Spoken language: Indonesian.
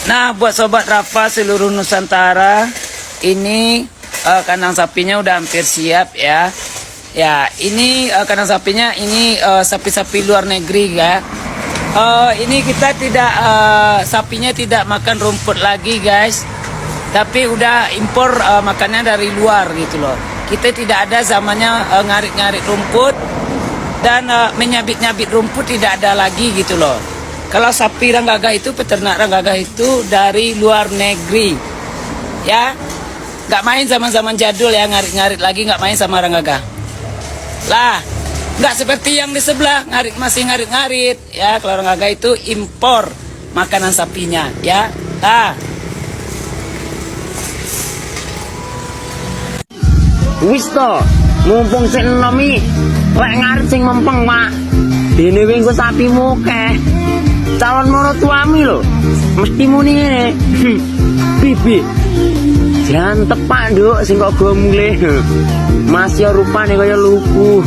Nah, buat sobat Rafa seluruh Nusantara, ini kandang sapinya udah hampir siap ya. Ya, ini kandang sapinya ini sapi-sapi luar negeri ya. Ini kita tidak sapinya tidak makan rumput lagi guys, tapi udah impor makannya dari luar gitu loh. Kita tidak ada zamannya ngarit-ngarit rumput dan menyabit-nyabit rumput, tidak ada lagi gitu loh. Kalau sapi Ranggagah itu, peternak Ranggagah itu dari luar negeri, ya, nggak main zaman-zaman jadul ya, ngarit-ngarit lagi, nggak main sama Ranggagah. Lah, nggak seperti yang di sebelah, masih ngarit-ngarit, ya. Kalau Ranggagah itu impor makanan sapinya, ya. Nah, wis to, mumpung sing enom iki lek ngarit sing mempeng, Pak. Dene wing sapimu kek. Calon monotuami lho. Mesti muni ngene. Bibi. Jangan tepak, Nduk, sing kok go mulih. Masih rupane kaya luku.